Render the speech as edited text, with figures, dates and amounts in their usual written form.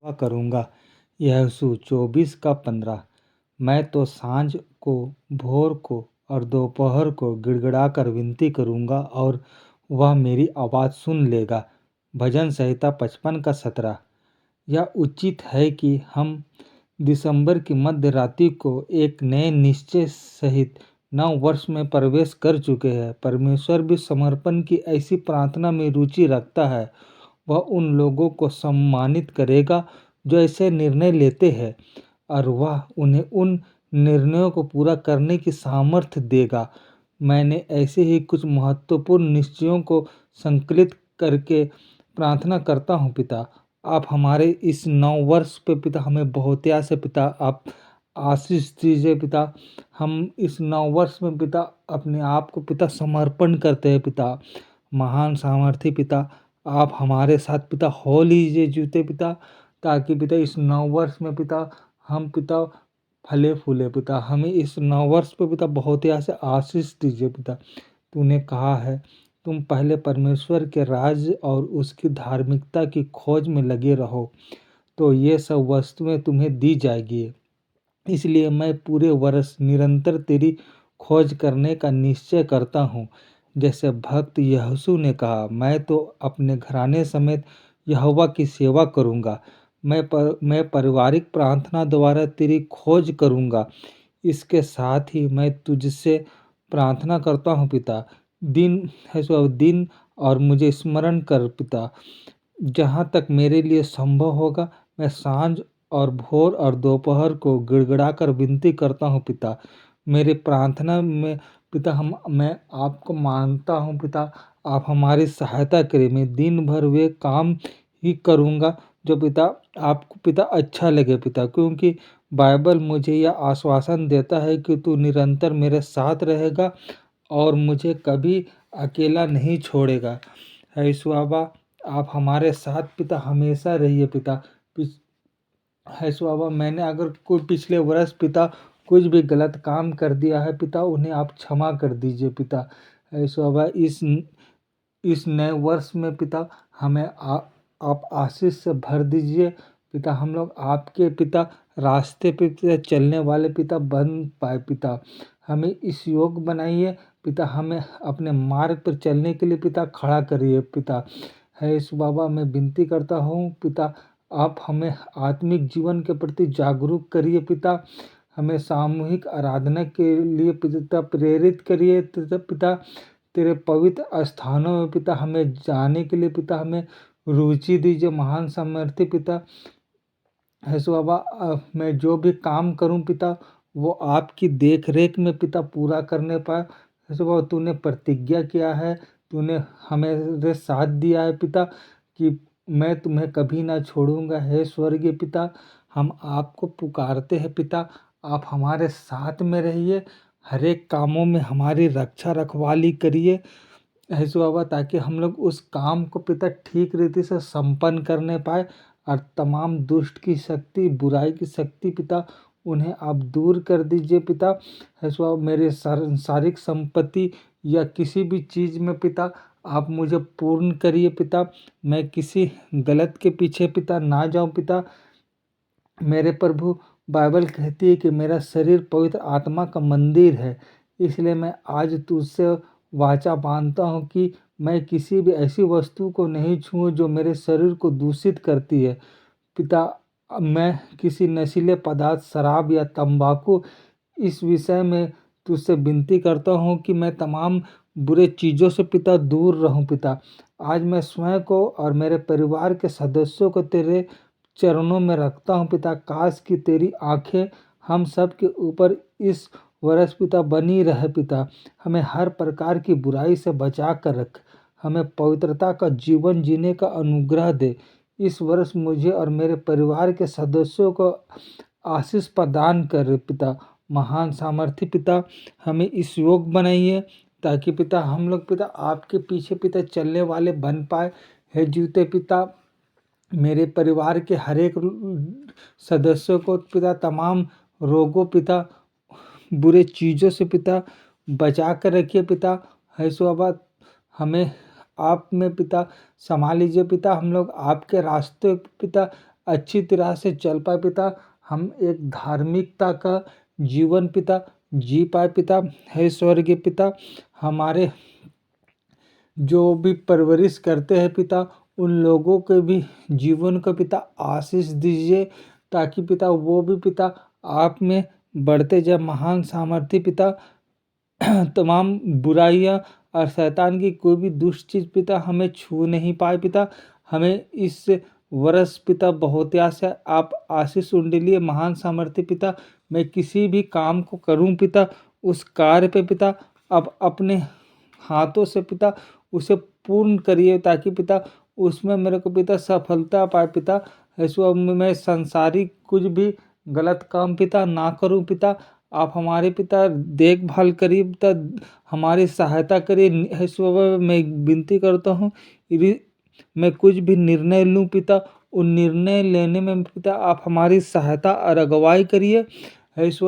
करूँगा। यहोशू 24 का 15। मैं तो सांझ को, भोर को और दोपहर को गिड़गिड़ाकर विनती करूँगा और वह मेरी आवाज़ सुन लेगा। भजन संहिता 55 का 17। यह उचित है कि हम दिसंबर की मध्य रात्रि को एक नए निश्चय सहित नव वर्ष में प्रवेश कर चुके हैं। परमेश्वर भी समर्पण की ऐसी प्रार्थना में रुचि रखता है। वह उन लोगों को सम्मानित करेगा जो ऐसे निर्णय लेते हैं, और वह उन्हें उन निर्णयों को पूरा करने की सामर्थ्य देगा। मैंने ऐसे ही कुछ महत्वपूर्ण निश्चयों को संकलित करके प्रार्थना करता हूँ पिता, आप हमारे इस नव वर्ष पे पिता हमें बहुतायत से पिता आप आशीष दीजिए पिता। हम इस नव वर्ष में पिता अपने आप को पिता समर्पण करते हैं पिता। महान सामर्थी पिता, आप हमारे साथ पिता हो लीजिए जूते पिता, ताकि पिता इस नव वर्ष में पिता हम पिता फले फूले पिता। हमें इस नव वर्ष पे पिता बहुत ही से आशीष दीजिए पिता। तूने कहा है तुम पहले परमेश्वर के राज्य और उसकी धार्मिकता की खोज में लगे रहो, तो ये सब वस्तुएं तुम्हें दी जाएगी। इसलिए मैं पूरे वर्ष निरंतर तेरी खोज करने का निश्चय करता हूँ। जैसे भक्त यहोशू ने कहा, मैं तो अपने घराने समेत यहोवा की सेवा करूँगा। मैं पारिवारिक प्रार्थना द्वारा तेरी खोज करूँगा। इसके साथ ही मैं तुझसे प्रार्थना करता हूँ पिता, दिन है सो दिन और मुझे स्मरण कर पिता। जहाँ तक मेरे लिए संभव होगा मैं सांझ और भोर और दोपहर को गिड़गिड़ाकर विनती करता हूँ पिता। मेरे प्रार्थना में पिता मैं आपको मानता हूँ पिता, आप हमारी सहायता करें। मैं दिन भर वे काम ही करूँगा जो पिता आपको पिता अच्छा लगे पिता, क्योंकि बाइबल मुझे यह आश्वासन देता है कि तू निरंतर मेरे साथ रहेगा और मुझे कभी अकेला नहीं छोड़ेगा। है यीशु बाबा, आप हमारे साथ पिता हमेशा रहिए पिता। है यीशु बाबा, मैंने अगर कोई पिछले वर्ष पिता कुछ भी गलत काम कर दिया है पिता, उन्हें आप क्षमा कर दीजिए पिता। है यीशु बाबा, इस नए वर्ष में पिता हमें आप आशीष से भर दीजिए पिता। हम लोग आपके पिता रास्ते पे पिता चलने वाले पिता बन पाए पिता। हमें इस योग बनाइए पिता, हमें अपने मार्ग पर चलने के लिए पिता खड़ा करिए पिता। है यीशु बाबा, मैं विनती करता हूँ पिता, आप हमें आत्मिक जीवन के प्रति जागरूक करिए पिता। हमें सामूहिक आराधना के लिए पिता प्रेरित करिए पिता। तेरे पवित्र स्थानों में पिता हमें जाने के लिए पिता हमें रुचि दीजिए। महान सामर्थ्य पिता, है सो बाबा, मैं जो भी काम करूं पिता वो आपकी देख रेख में पिता पूरा करने पाए। है सो बाबा, तूने प्रतिज्ञा किया है, तूने हमें साथ दिया है पिता कि मैं तुम्हें कभी ना छोड़ूंगा। है स्वर्गीय पिता, हम आपको पुकारते हैं पिता, आप हमारे साथ में रहिए, हर एक कामों में हमारी रक्षा रखवाली करिए। है सो बाबा, ताकि हम लोग उस काम को पिता ठीक रीति से संपन्न करने पाए, और तमाम दुष्ट की शक्ति, बुराई की शक्ति पिता उन्हें आप दूर कर दीजिए पिता। है सो बाबा, मेरे सांसारिक संपत्ति या किसी भी चीज़ में पिता आप मुझे पूर्ण करिए पिता। मैं किसी गलत के पीछे पिता ना जाऊं पिता। मेरे प्रभु, बाइबल कहती है कि मेरा शरीर पवित्र आत्मा का मंदिर है, इसलिए मैं आज तुझसे वाचा बांधता हूँ कि मैं किसी भी ऐसी वस्तु को नहीं छूऊं जो मेरे शरीर को दूषित करती है पिता। मैं किसी नशीले पदार्थ, शराब या तंबाकू, इस विषय में तुझसे विनती करता हूँ कि मैं तमाम बुरे चीज़ों से पिता दूर रहूं पिता। आज मैं स्वयं को और मेरे परिवार के सदस्यों को तेरे चरणों में रखता हूँ पिता। काश कि तेरी आंखें हम सब के ऊपर इस वर्ष पिता बनी रहे पिता। हमें हर प्रकार की बुराई से बचा कर रख, हमें पवित्रता का जीवन जीने का अनुग्रह दे। इस वर्ष मुझे और मेरे परिवार के सदस्यों को आशीष प्रदान कर पिता। महान सामर्थ्य पिता, हमें इस योग बनाइए ताकि पिता हम लोग पिता आपके पीछे पिता चलने वाले बन पाए। हे जीवते पिता, मेरे परिवार के हर एक सदस्यों को पिता तमाम रोगों पिता, बुरे चीज़ों से पिता बचा कर रखिए पिता। है सो बाबा, हमें आप में पिता संभाल लीजिए पिता। हम लोग आपके रास्ते पिता अच्छी तरह से चल पाए पिता, हम एक धार्मिकता का जीवन पिता जी पाए पिता। हे स्वर्गीय पिता, हमारे जो भी परवरिश करते हैं पिता, उन लोगों के भी जीवन को पिता आशीष दीजिए, ताकि पिता वो भी पिता आप में बढ़ते जाए महान सामर्थ्य पिता। तमाम बुराइयां और शैतान की कोई भी दुष्ट चीज पिता हमें छू नहीं पाए पिता। हमें इस वर्ष पिता बहुत से आप आशीष उंडेलिए महान सामर्थ्य पिता। मैं किसी भी काम को करूं पिता, उस कार्य पे पिता आप अपने हाथों से पिता उसे पूर्ण करिए, ताकि पिता उसमें मेरे को पिता सफलता पाए पिता। ऐसो मैं संसारिक कुछ भी गलत काम पिता ना करूं पिता। आप हमारे पिता देखभाल करिए पिता, हमारी सहायता करिए। ऐसो मैं विनती करता हूँ, यदि मैं कुछ भी निर्णय लूं पिता, उन निर्णय लेने में पिता आप हमारी सहायता और अगुवाई करिए। ऐसो